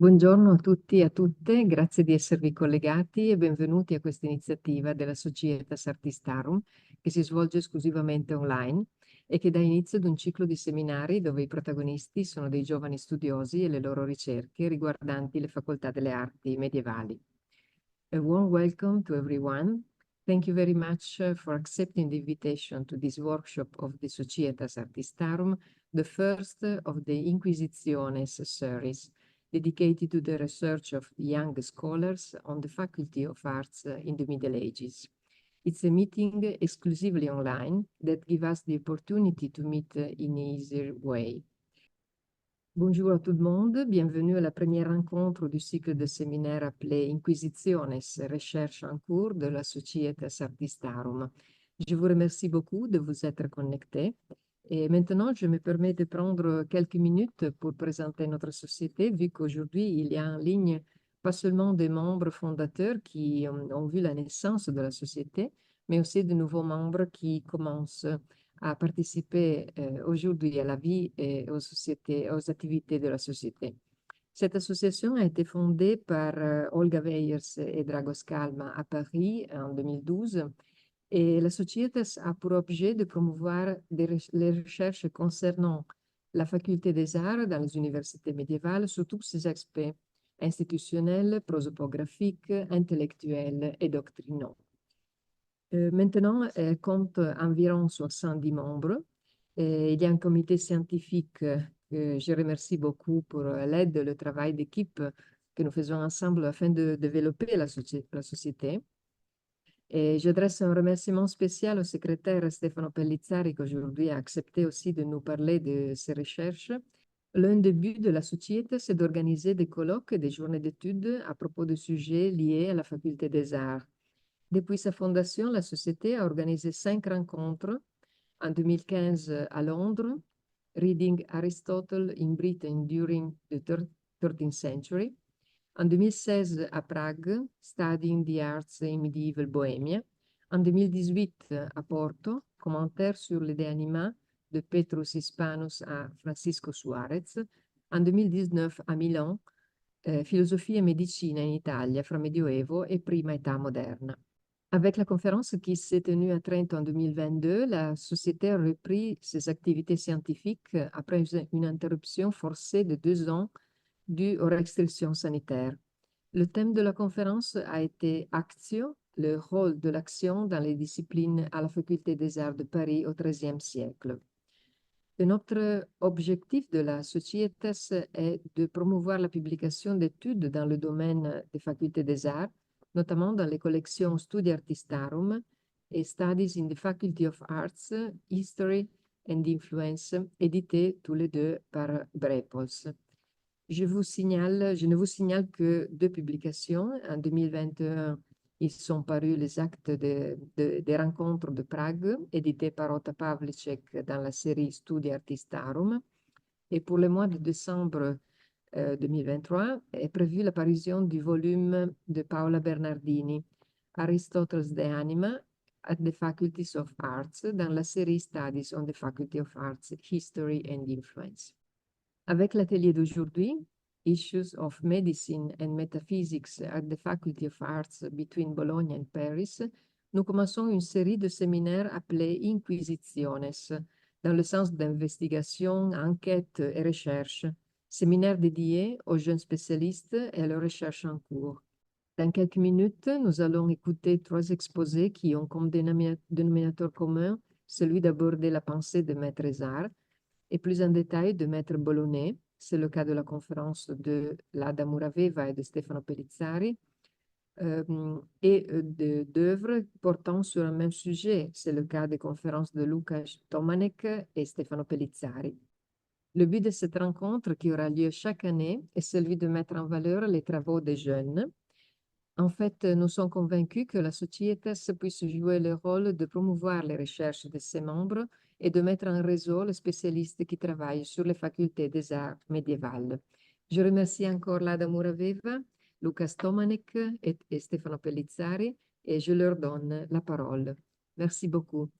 Buongiorno a tutti e a tutte, grazie di esservi collegati e benvenuti a questa iniziativa della Societas Artistarum che si svolge esclusivamente online e che dà inizio ad un ciclo di seminari dove i protagonisti sono dei giovani studiosi e le loro ricerche riguardanti le facoltà delle arti medievali. A warm welcome to everyone. Thank you very much for accepting the invitation to this workshop of the Societas Artistarum, the first of the Inquisitiones series, dedicated to the research of young scholars on the Faculty of Arts in the Middle Ages. It's a meeting exclusively online that gives us the opportunity to meet in an easier way. Bonjour à tout le monde, bienvenue à la première rencontre du cycle de séminaires appelé Inquisitiones, recherche en cours de la Societas Artistarum. Je vous remercie beaucoup de vous être connectés. Et maintenant, je me permets de prendre quelques minutes pour présenter notre société, vu qu'aujourd'hui, il y a en ligne pas seulement des membres fondateurs qui ont vu la naissance de la société, mais aussi de nouveaux membres qui commencent à participer aujourd'hui à la vie et aux activités de la société. Cette association a été fondée par Olga Weyers et Dragos Kalma à Paris en 2012 et la Societas a pour objet de promouvoir les recherches concernant la faculté des arts dans les universités médiévales sous tous ses aspects institutionnels, prosopographiques, intellectuels et doctrinaux. Maintenant, elle compte environ 70 membres. Et il y a un comité scientifique que je remercie beaucoup pour l'aide et le travail d'équipe que nous faisons ensemble afin de développer la société. Et j'adresse un remerciement spécial au secrétaire Stefano Pellizzari qui aujourd'hui a accepté aussi de nous parler de ses recherches. L'un des buts de la société, c'est d'organiser des colloques et des journées d'études à propos de sujets liés à la faculté des arts. Depuis sa fondation, la société a organisé 5 rencontres. En 2015 à Londres, Reading Aristotle in Britain during the 13th century. En 2016 à Prague, Studying the Arts in Medieval Bohemia. En 2018 à Porto, Commentaire sur les De Anima de Petrus Hispanus à Francisco Suarez. En 2019 à Milan, Philosophie et médecine in Italia fra Medioevo et prima età moderna. Avec la conférence qui s'est tenue à Trento en 2022, la société a repris ses activités scientifiques après une interruption forcée de 2 ans due aux restrictions sanitaires. Le thème de la conférence a été Actio, le rôle de l'action dans les disciplines à la Faculté des Arts de Paris au XIIIe siècle. Notre objectif de la Societas est de promouvoir la publication d'études dans le domaine des facultés des arts, notamment dans les collections Studi Artistarum et Studies in the Faculty of Arts, History and Influence, édités tous les deux par Brepols. Je ne vous signale que 2 publications. En 2021, ils sont parus les actes des rencontres de Prague, édités par Ota Pavlicek dans la série Studi Artistarum. Et pour le mois de décembre 2023 est prévue l'apparition du volume de Paola Bernardini, Aristotle's De Anima at the Faculties of Arts, dans la série Studies on the Faculty of Arts, History and Influence. Avec l'atelier d'aujourd'hui, Issues of Medicine and Metaphysics at the Faculty of Arts between Bologna and Paris, nous commençons une série de séminaires appelés Inquisitiones, dans le sens d'investigation, enquête et recherche, séminaires dédiés aux jeunes spécialistes et à leurs recherches en cours. Dans quelques minutes, nous allons écouter 3 exposés qui ont comme dénominateur commun celui d'aborder la pensée de Maître Ezard, et plus en détail de Maître Bolognet, c'est le cas de la conférence de Lada Muraveva et de Stefano Pellizzari, et d'œuvres portant sur un même sujet, c'est le cas des conférences de Luca Tomanek et Stefano Pellizzari. Le but de cette rencontre, qui aura lieu chaque année, est celui de mettre en valeur les travaux des jeunes. En fait, nous sommes convaincus que la Societas puisse jouer le rôle de promouvoir les recherches de ses membres et de mettre en réseau les spécialistes qui travaillent sur les facultés des arts médiévales. Je remercie encore Lada Muraveva, Luca Stomanek et Stefano Pellizzari et je leur donne la parole. Merci beaucoup.